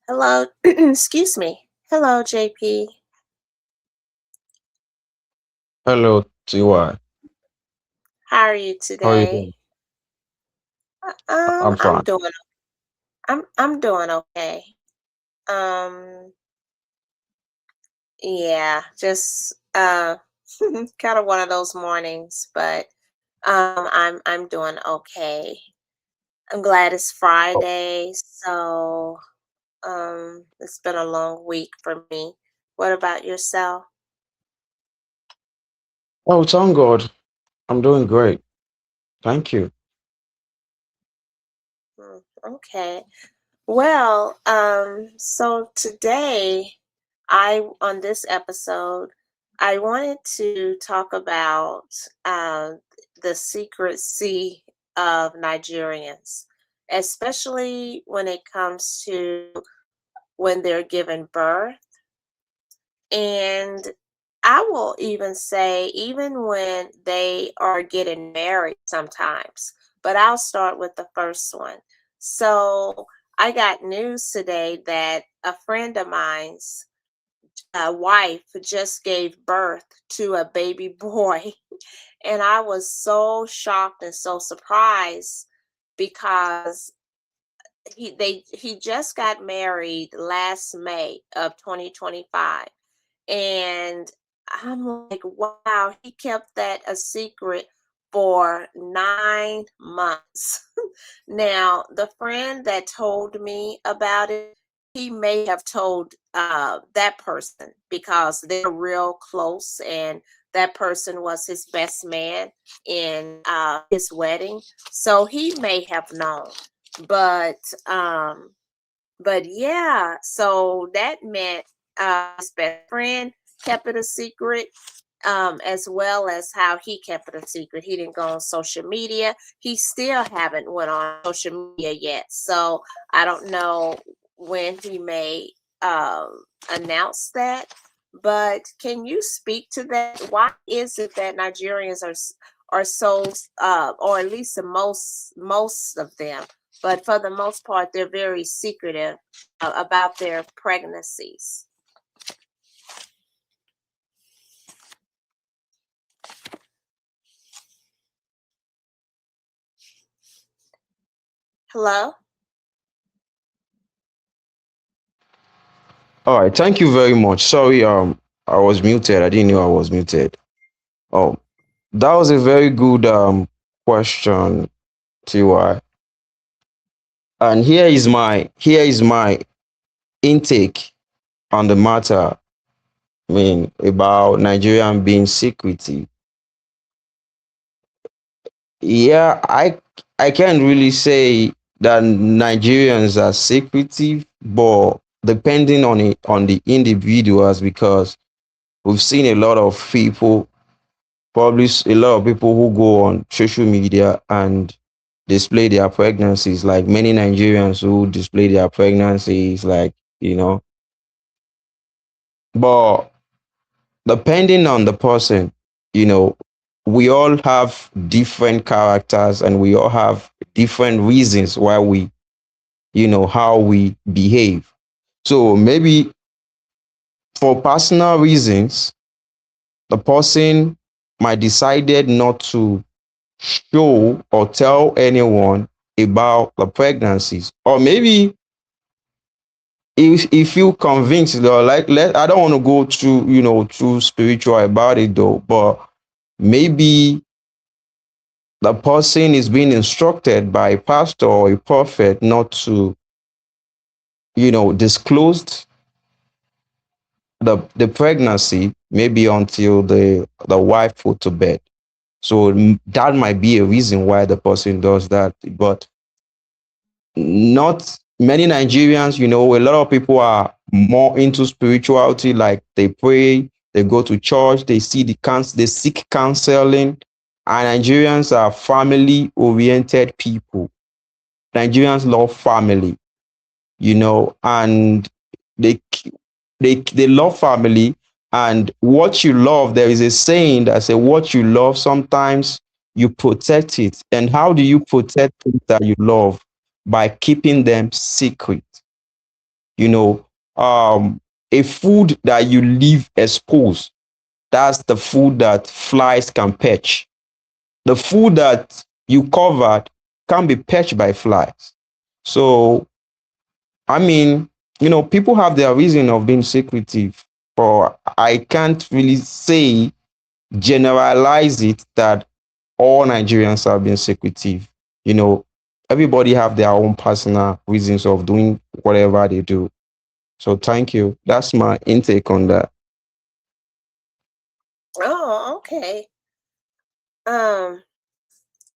Hello, excuse me. Hello, JP. Hello, TY. How are you How are you today? doing? I'm I'm fine. doing I'm doing okay. Um yeah, just kind of one of those mornings, but I'm doing okay. I'm glad it's Oh, Friday, so it's been a long week for me. What about yourself? oh, thank God. I'm doing great. Thank you. Okay. Well, so today on this episode, I wanted to talk about the secrecy of Nigerians, especially when it comes to when they're given birth. And I will even say, even when they are getting married sometimes, but I'll start with the first one. So I got news today that a friend of mine's wife just gave birth to a baby boy. And I was so shocked and so surprised because he just got married last May of 2025, and I'm like, wow, he kept that a secret for 9 months. Now, the friend that told me about it, he may have told that person because they're real close, and that person was his best man in his wedding. So he may have known. But yeah, so that meant his best friend kept it a secret, as well as how he kept it a secret. He didn't go on social media. He still haven't went on social media yet. So I don't know when he may announce that. But can you speak to that? Why is it that Nigerians are so, or at least the most of them, but for the most part, they're very secretive about their pregnancies. Hello? All right. Thank you very much. Sorry, I was muted. I didn't know I was muted. Oh, that was a very good question, TY. And here is my intake on the matter. I mean, about Nigerian being secretive. Yeah, I can't really say that Nigerians are secretive, but depending on it on the individuals, because we've seen a lot of people, probably a lot of people who go on social media and display their pregnancies, like many Nigerians who display their pregnancies, like you know. But depending on the person, you know, we all have different characters and we all have different reasons why we, how we behave. So maybe for personal reasons, the person might decided not to show or tell anyone about the pregnancies, or maybe if you convinced, though, like, I don't want to go too, too spiritual about it though, but maybe the person is being instructed by a pastor or a prophet not to, disclose the pregnancy, maybe until the wife put to bed. So that might be a reason why the person does that. But not many Nigerians, a lot of people are more into spirituality, like they pray, they go to church, they seek counseling. And Nigerians are family oriented people. Nigerians love family, and they they love family. And what you love, there is a saying that say, what you love, sometimes you protect it. And how do you protect things that you love? By keeping them secret. You know, a food that you leave exposed, that's the food that flies can perch. The food that you covered can be perched by flies. So, I mean, people have their reason of being secretive, but I can't really say, generalize it, that all Nigerians have been secretive. You know, everybody have their own personal reasons of doing whatever they do. So thank you. That's my intake on that. Oh, okay. Um,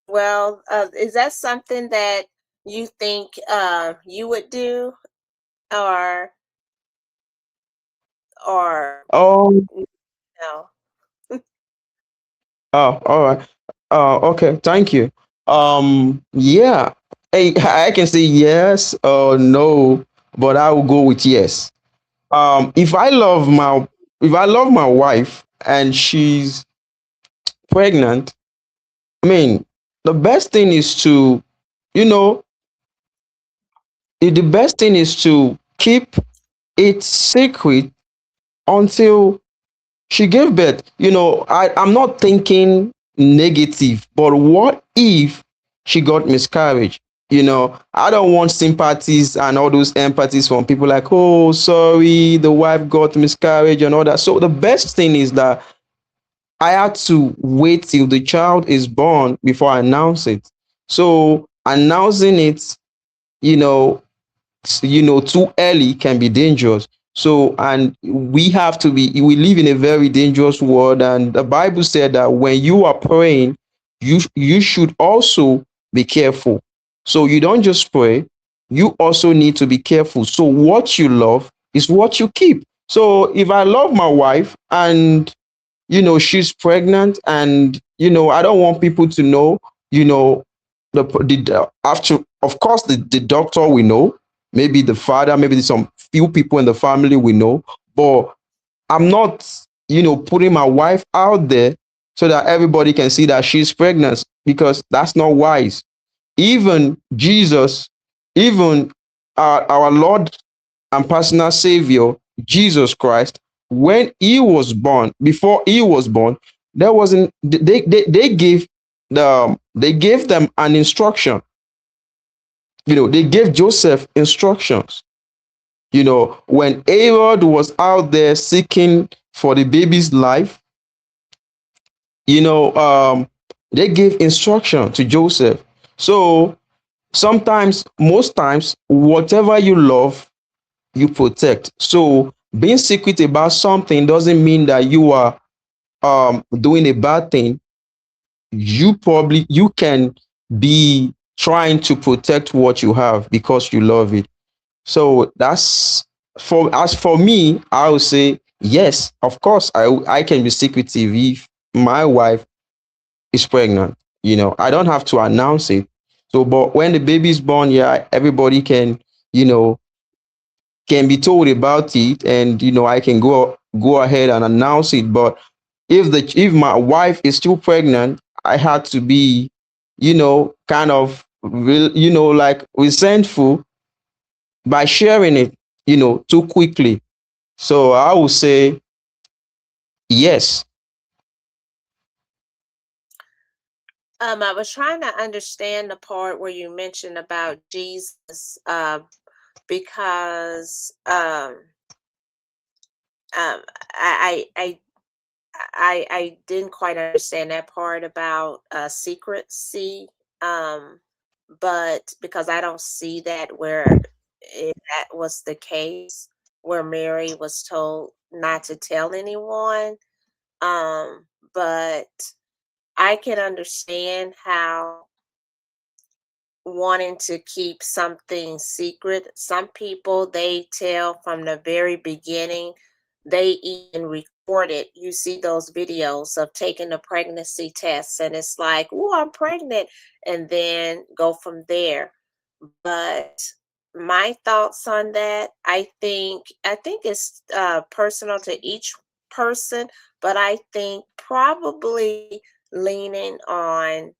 well, is that something that you think you would do, or or Oh, no? oh, all right. Okay, thank you. Yeah, hey, I can say yes or no, but I will go with yes. If I love my wife and she's pregnant, I mean, the best thing is to, you know, the best thing is to keep it secret until she gave birth. I'm not thinking negative, but what if she got miscarriage? I don't want sympathies and all those empathies from people like, oh, sorry, the wife got miscarriage and all that. So the best thing is that I had to wait till the child is born before I announce it. So announcing it, you know, too early can be dangerous. So, and we live in a very dangerous world, and the Bible said that when you are praying, you should also be careful. So you don't just pray, you also need to be careful. So what you love is what you keep. So if I love my wife and she's pregnant, and I don't want people to know, you know after, of course, the doctor we know, maybe the father, maybe some few people in the family we know, but I'm not putting my wife out there so that everybody can see that she's pregnant, because that's not wise. Even Jesus, even our Lord and personal Savior, Jesus Christ, when he was born, before he was born, there wasn't they gave them an instruction. They gave Joseph instructions. When Herod was out there seeking for the baby's life, you know, um, they gave instruction to Joseph. So sometimes, most times, whatever you love, you protect. So being secret about something doesn't mean that you are doing a bad thing. You can be trying to protect what you have because you love it. So that's as for me, I would say yes, of course, I can be secretive if my wife is pregnant. I don't have to announce it. So, but when the baby is born, yeah, everybody you know, can be told about it, and I can go ahead and announce it. But if my wife is still pregnant, I had to be, kind of real, like resentful by sharing it, too quickly. So I would say yes. I was trying to understand the part where you mentioned about Jesus, because um, I, I I I didn't quite understand that part about secrecy, um, but because I don't see that where that was the case, where Mary was told not to tell anyone. But I can understand how wanting to keep something secret. Some people, they tell from the very beginning. They even record it. You see those videos of taking the pregnancy tests, and it's like, "Oh, I'm pregnant," and then go from there. But my thoughts on that, I think it's personal to each person, but I think probably leaning on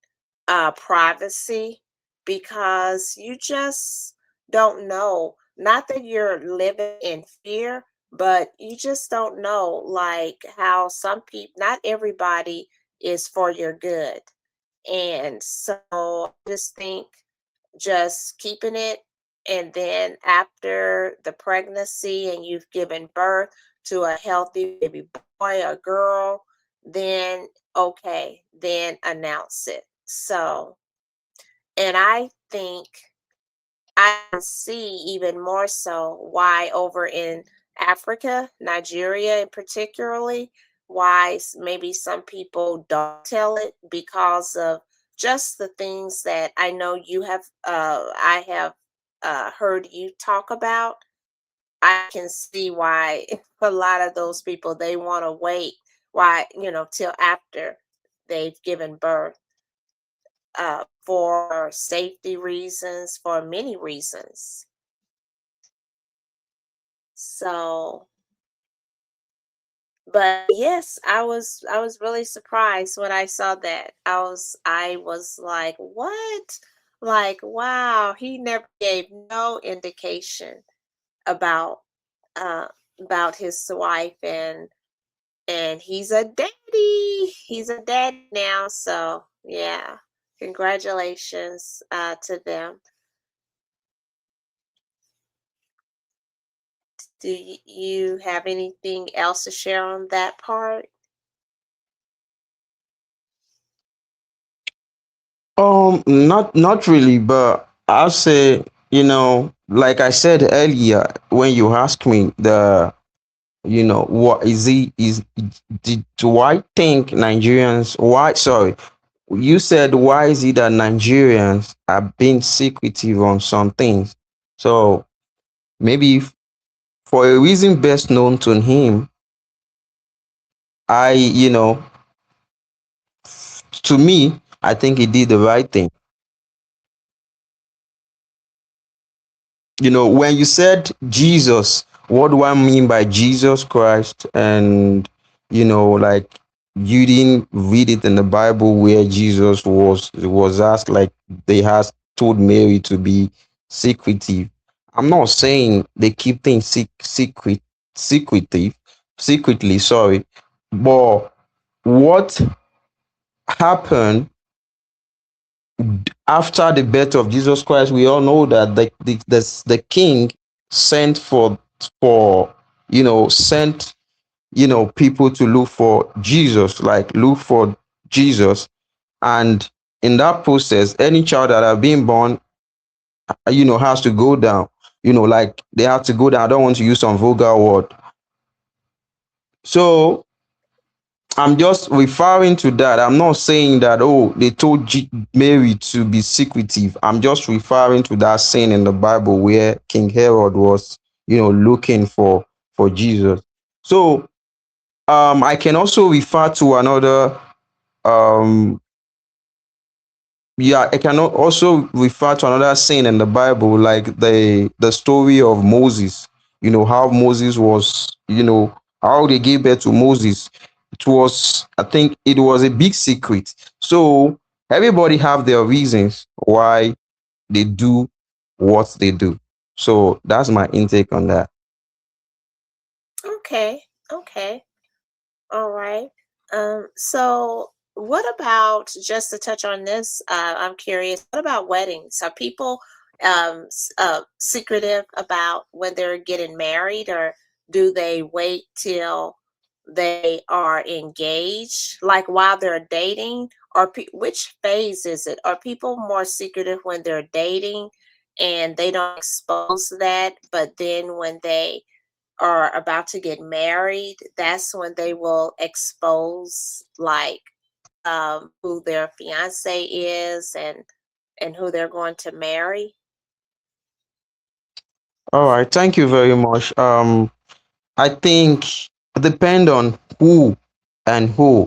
privacy, because you just don't know. not that you're living in fear, but you just don't know, like how some people, not everybody is for your good. And so I just think just keeping it, and then after the pregnancy and you've given birth to a healthy baby boy or girl, then okay, then announce it. So, and I think I can see even more so why over in Africa, Nigeria in particularly, why maybe some people don't tell it because of just the things that I know you have, I have heard you talk about. I can see why a lot of those people they want to wait, why, till after they've given birth, for safety reasons, for many reasons. So, but yes, I was really surprised when I saw that. I was like, "What?" Like, wow, he never gave no indication about uh about his wife, and he's a daddy. He's a daddy now, so yeah. Congratulations to them. Do you have anything else to share on that part? Not really, but I'll say, like I said earlier, when you asked me what is he is do I think Nigerians why sorry, you said why is it that Nigerians are being secretive on some things? So maybe for a reason best known to him, I, to me, I think he did the right thing. When you said Jesus, what do I mean by Jesus Christ? And like, you didn't read it in the Bible where Jesus was asked, like, they has told Mary to be secretive. I'm not saying they keep things secretive secretly, sorry, but what happened after the birth of Jesus Christ? We all know that the king sent for sent people to look for Jesus, like look for Jesus, and in that process, any child that have been born, has to go down. Like they have to go down. I don't want to use some vulgar word. So I'm just referring to that. I'm not saying that, oh, they told Mary to be secretive. I'm just referring to that scene in the Bible where King Herod was, looking for Jesus. So I can also refer to another um yeah, I can also refer to another scene in the Bible, like the story of Moses. How Moses was, how they gave birth to Moses. It was, I think, it was a big secret. So everybody have their reasons why they do what they do. So that's my intake on that. Okay, okay. All right. So what about, just to touch on this, I'm curious, what about weddings? Are people secretive about when they're getting married, or do they wait till they are engaged, like while they're dating? Or which phase is it? Are people more secretive when they're dating and they don't expose that, but then when they are about to get married, that's when they will expose, like, who their fiance is, and who they're going to marry. All right, thank you very much. I think it depend on who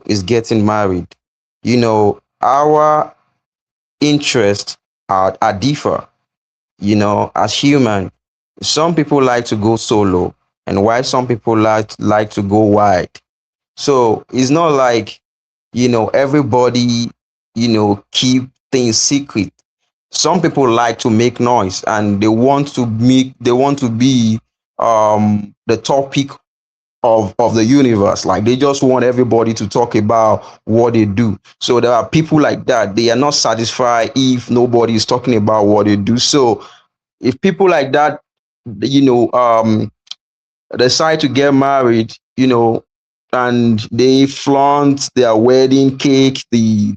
is getting married. Our interests are differ. As human, some people like to go solo, and why some people like to go wide. So it's not like everybody keep things secret. Some people like to make noise, and they want to be the topic of the universe. Like, they just want everybody to talk about what they do. So there are people like that. They are not satisfied if nobody is talking about what they do. So if people like that, you know, decide to get married, and they flaunt their wedding cake, the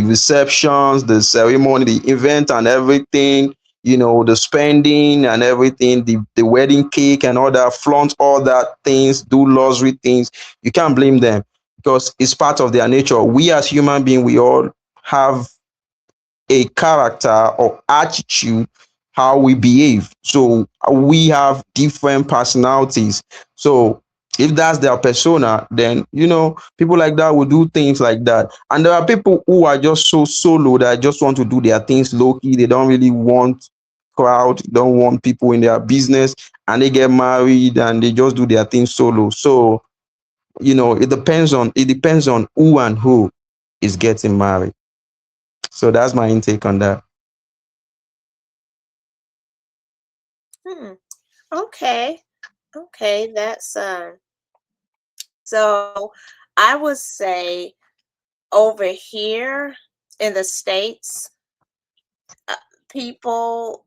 receptions, the ceremony, the event, and everything, the spending and everything, the wedding cake and all that, flaunt all that things, do luxury things. You can't blame them, because it's part of their nature. We as human beings, we all have a character or attitude, how we behave. So we have different personalities. So if that's their persona, then people like that will do things like that. And there are people who are just so solo that just want to do their things low key. They don't really want crowd, don't want people in their business, and they get married and they just do their things solo. So it depends on who and who is getting married. So that's my intake on that. Hmm. Okay. Okay. That's so I would say over here in the States, uh, people,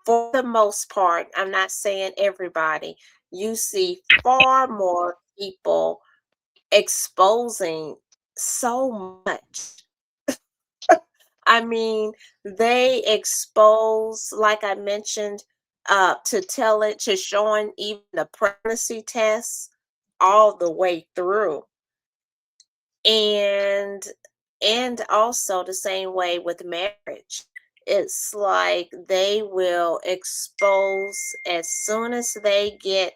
for the most part, I'm not saying everybody, you see far more people exposing so much. I mean, they expose, like I mentioned, to showing even the pregnancy tests all the way through. And also the same way with marriage. It's like they will expose as soon as they get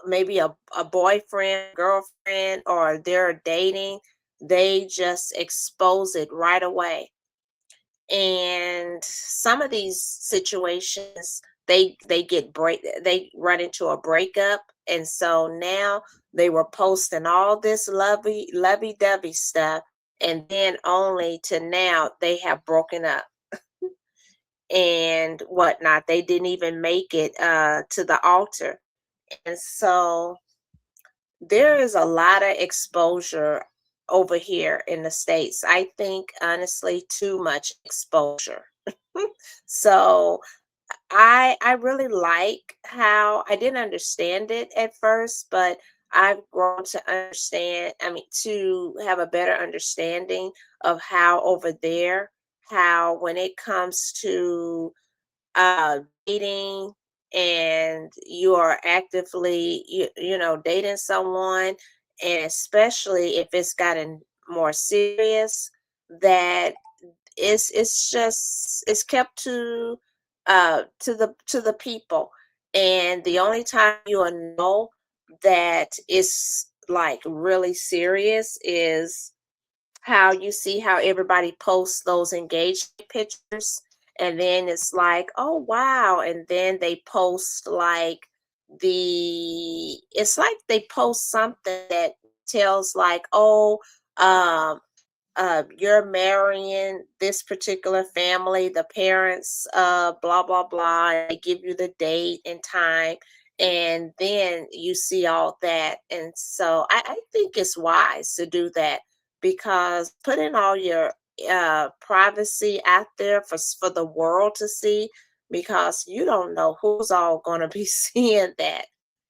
maybe a boyfriend, girlfriend, or they're dating, they just expose it right away. And some of these situations, they run into a breakup, and so now they were posting all this lovey dovey stuff, and then only to now they have broken up and whatnot. They didn't even make it to the altar. And so there is a lot of exposure over here in the States. I think honestly too much exposure. So I really like how I didn't understand it at first, but I've grown to understand, I mean, to have a better understanding of how over there, how when it comes to dating, and you are actively dating someone, and especially if it's gotten more serious, that it's kept to the people. And the only time you will know that it's like really serious is how you see how everybody posts those engagement pictures, and then it's like, oh wow, and then they post like it's like they post something that tells like, oh, um you're marrying this particular family, the parents, blah, blah, blah. And they give you the date and time. And then you see all that. And so I think it's wise to do that, because putting all your privacy out there for the world to see, because you don't know who's all going to be seeing that.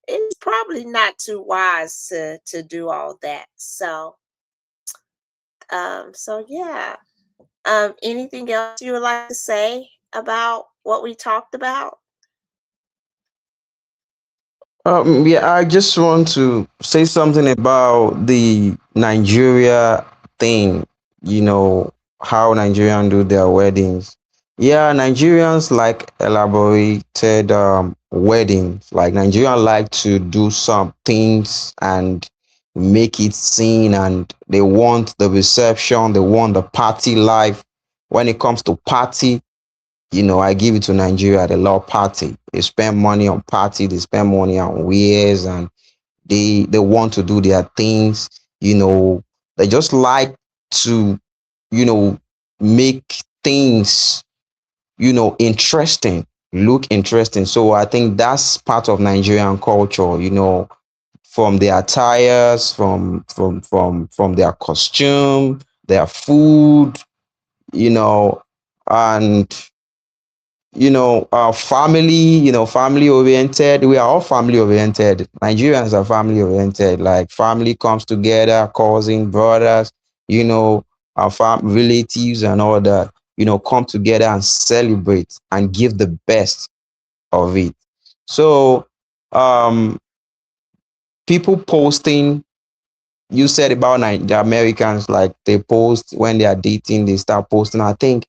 It's probably not too wise to do all that. So yeah. Anything else you would like to say about what we talked about? Yeah, I just want to say something about the Nigeria thing, how Nigerians do their weddings. Yeah, Nigerians like elaborated weddings. Like, Nigerians like to do some things and make it seen, and they want the reception, they want the party life. When it comes to party, I give it to Nigeria. They love party. They spend money on party. They spend money on wares, and they want to do their things. They just like to, you know, make things, interesting, look interesting. So I think that's part of Nigerian culture, from their attires, from their costume, their food, you know, and our family, family oriented. We are all family oriented. Nigerians are family oriented. Like family comes together, cousin, brothers, our relatives and all that, come together and celebrate and give the best of it. So, um, people posting, you said about the Americans, like they post when they are dating, they start posting. I think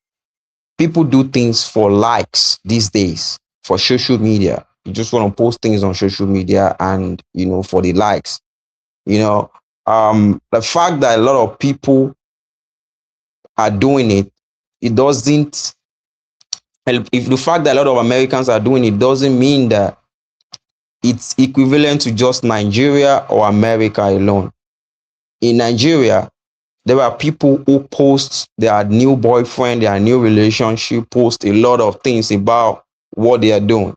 people do things for likes these days, for social media. You just want to post things on social media and, for the likes. You know, the fact that a lot of people are doing it, it doesn't, if the fact that a lot of Americans are doing it doesn't mean that it's equivalent to just Nigeria or America alone. In Nigeria, there are people who post their new boyfriend, their new relationship, post a lot of things about what they are doing.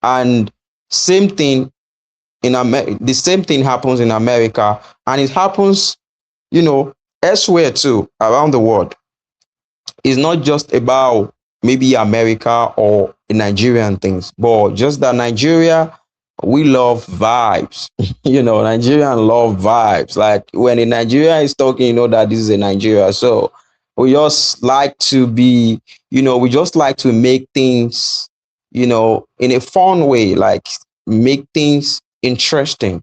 And same thing the same thing happens in America, and it happens, you know, elsewhere too, around the world. It's not just about maybe America or Nigerian things, but just that Nigeria, we love vibes. Nigerian love vibes. Like when a Nigerian is talking, you know that this is a Nigeria. So we just like to be, we just like to make things, in a fun way, like make things interesting.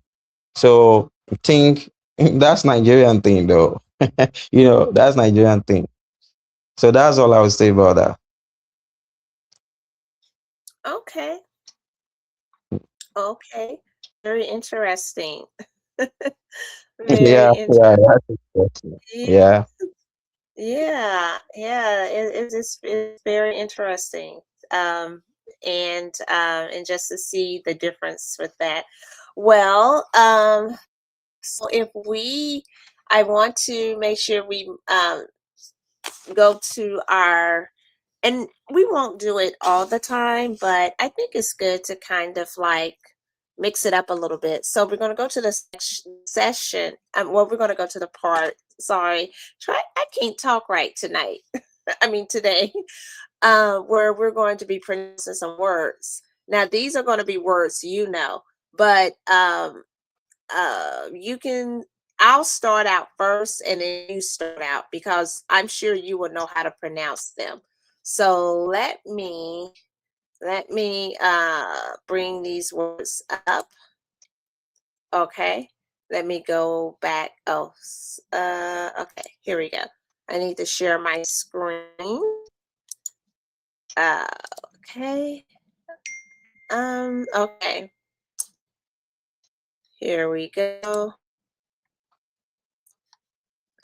So I think that's Nigerian thing though. That's Nigerian thing. So that's all I would say about that. Okay. Okay. Very interesting. Very Yeah, interesting. yeah, that's interesting. Yeah. Yeah, yeah, it's very interesting. Um, and just to see the difference with that. Well, so if we, I want to make sure we go to our, and we won't do it all the time, but I think it's good to kind of like mix it up a little bit. So we're going to go to the session. Well, we're going to go to the part. Sorry, I can't talk right tonight. I mean today, where we're going to be pronouncing some words. Now these are going to be words but you can. I'll start out first, and then you start out because I'm sure you will know how to pronounce them. So let me bring these words up. Okay. Let me go back. Oh, okay. Here we go. I need to share my screen. Uh, okay. Okay. Here we go.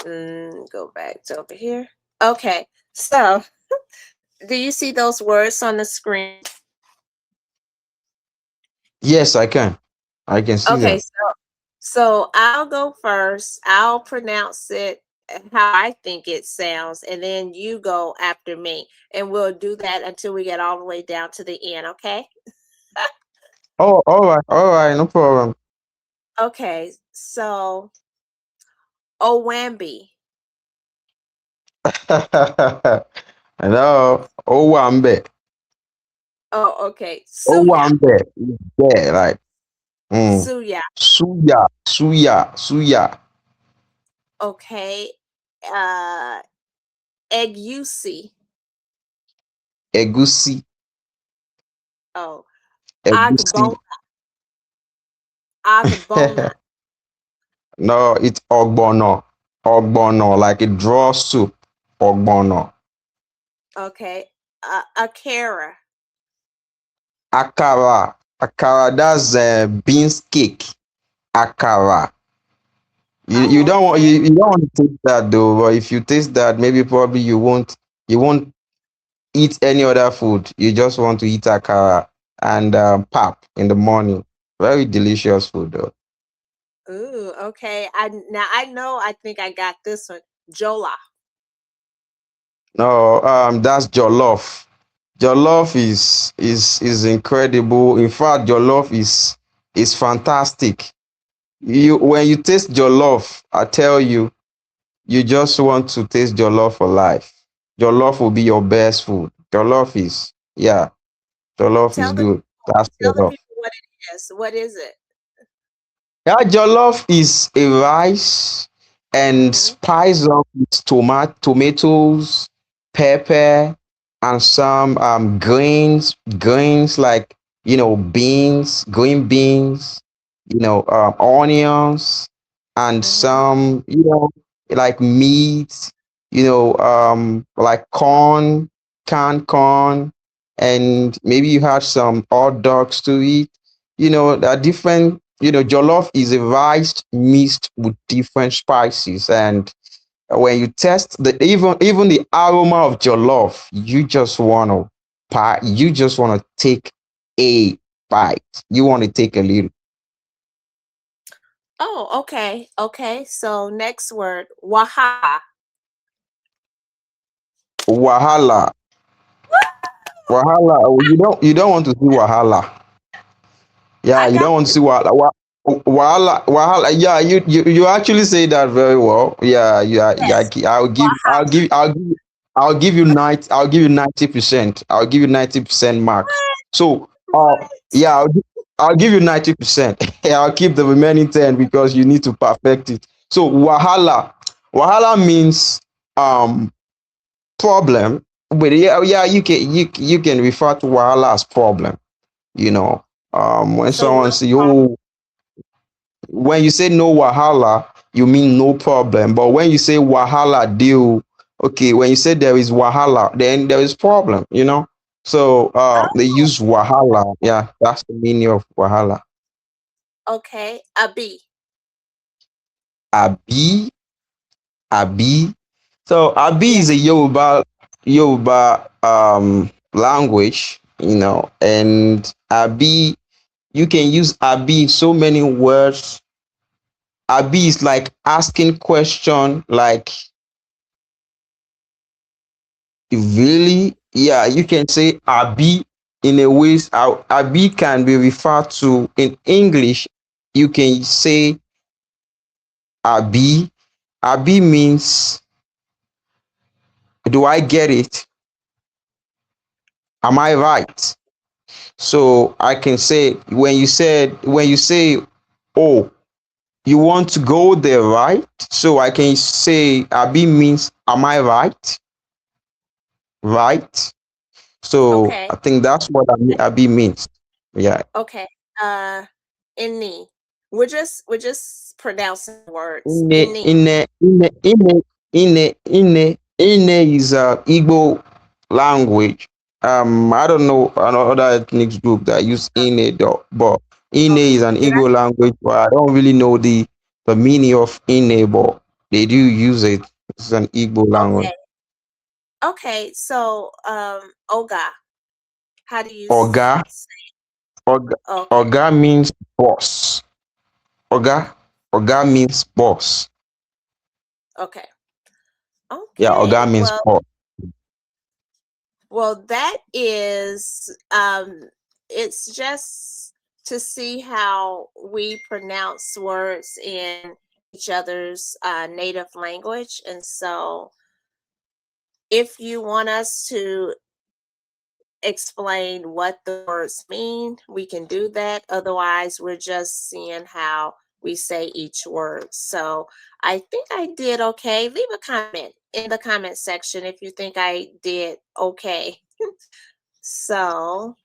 Go back to over here. Okay. So, do you see those words on the screen? Yes, I can. I can see Okay. that. So I'll go first. I'll pronounce it how I think it sounds, and then you go after me. And we'll do that until we get all the way down to the end, okay? Oh, all right, no problem. Okay, so Owambi. Hello, Owambe. Oh, okay. Suya. Owambe is there, like Suya. suya. Okay. Uh Egusi. Egusi, Oh, egusi. Agbona. Agbona. No, it's ogbono, like a draw soup. Ogbono. Okay. Akara. Akara, that's beans cake. Akara. You Oh, don't want okay. you don't want to taste that though. But if you taste that, maybe probably you won't eat any other food. You just want to eat akara and pap in the morning. Very delicious food though. Ooh, okay. I know I think I got this one. Jola. No, that's jollof. Jollof is incredible. In fact, jollof is fantastic. You when you taste jollof, I tell you, you just want to taste jollof for life. Jollof will be your best food. Jollof is yeah, jollof is Tell the good. That's tell the jollof. people what it is. What is it? Yeah, jollof is a rice and Mm-hmm. spice up with tomatoes, pepper, and some greens like beans, green beans, onions, and Mm-hmm. some like meat, like corn, canned corn, and maybe you had some hot dogs to eat. There are different, jollof is a rice mixed with different spices. And when you test even the aroma of jollof, you just want to take a bite. You want to take a little. Oh, okay. Okay. So next word, wahala. Wahala. Wahala. Oh, you don't want to see wahala. Yeah, I you got don't want to see wahala. Wahala. Yeah, you actually say that very well. Yeah, yeah, yeah. yes. I'll give you 90%. I'll give you 90% marks. What? So, What? yeah, I'll give you 90%. I'll keep the remaining 10 because you need to perfect it. So, wahala means problem. But yeah, you can refer to wahala as problem. You know, when So no someone say, problem. "Oh," when you say no wahala, you mean no problem. But when you say wahala deal, okay, when you say there is wahala, then there is problem. So they Oh, use wahala. Yeah, that's the meaning of wahala. okay. A B. Abi, abi. So abi is a Yes. Yoruba language, and abi you can use abi in so many words. Abi is like asking question, like really, yeah, you can say abi in a way. Abi can be referred to in English. You can say abi. Abi means, do I get it? Am I right? So I can say, when you say, oh, you want to go there, right? So I can say abi means, am I right? Right? So Okay. I think that's what abi means. Yeah. Okay. Uh, Inni. We're just pronouncing words. Ine, Inni. ine, ine, ine, ine is a Igbo language. I don't know another ethnic group that use ine though, but ine Okay. is an Did I? Igbo language, but I don't really know the meaning of ine, but they do use it. It's an Igbo language. Okay. Okay. So, Oga. How do you Oga, say? oga, Okay. oga means boss. Oga, oga means boss. Okay. Yeah, oga Okay. means boss. Well, that is it's just to see how we pronounce words in each other's native language. And so if you want us to explain what the words mean, we can do that. Otherwise, we're just seeing how we say each word. So I think I did okay. Leave a comment in the comment section if you think I did okay. So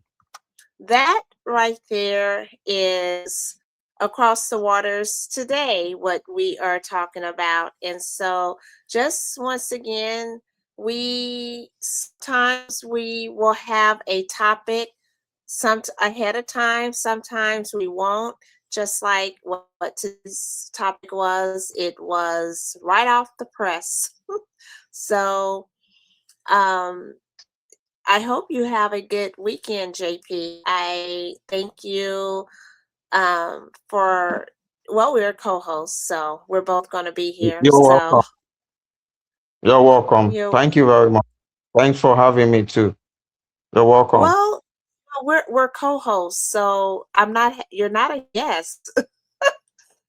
that right there is across the waters today, what we are talking about. And so, just once again, we sometimes we will have a topic some ahead of time, sometimes we won't. Just like what today's topic was, it was right off the press. So, um, I hope you have a good weekend, JP. I thank you for, well, we're co-hosts, so we're both going to be here. You're So welcome. You're welcome. you're Thank you very much. Thanks for having me too. You're welcome. Well, we're co-hosts, so I'm not. You're not a guest.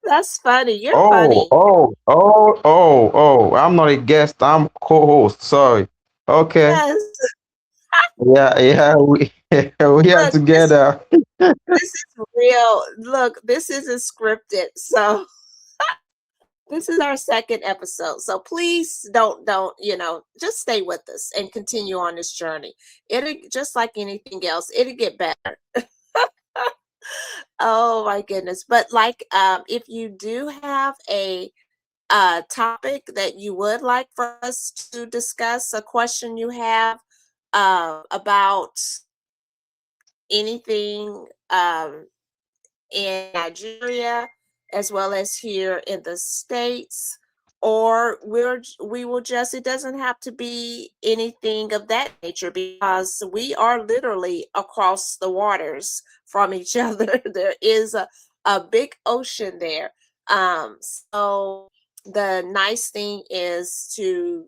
That's funny. You're Oh, funny. oh, oh, oh, oh. I'm not a guest. I'm co-host. Sorry. Okay. Yes. Yeah, yeah. We we are Look, together. this is real. Look, this isn't scripted. So this is our second episode. So please don't, just stay with us and continue on this journey. It'll just like anything else, it'll get better. Oh my goodness. But like if you do have a topic that you would like for us to discuss, a question you have about anything in Nigeria as well as here in the States, or we will just, it doesn't have to be anything of that nature because we are literally across the waters from each other. There is a big ocean there. So the nice thing is to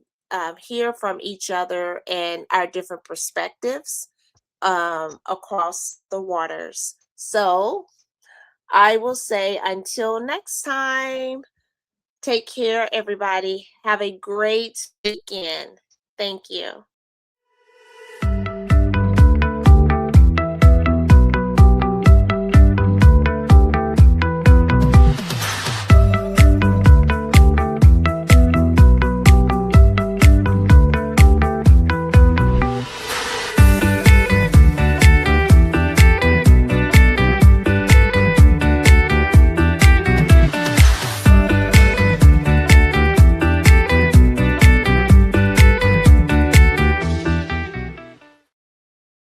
hear from each other and our different perspectives across the waters. So I will say until next time, take care, everybody. Have a great weekend. Thank you.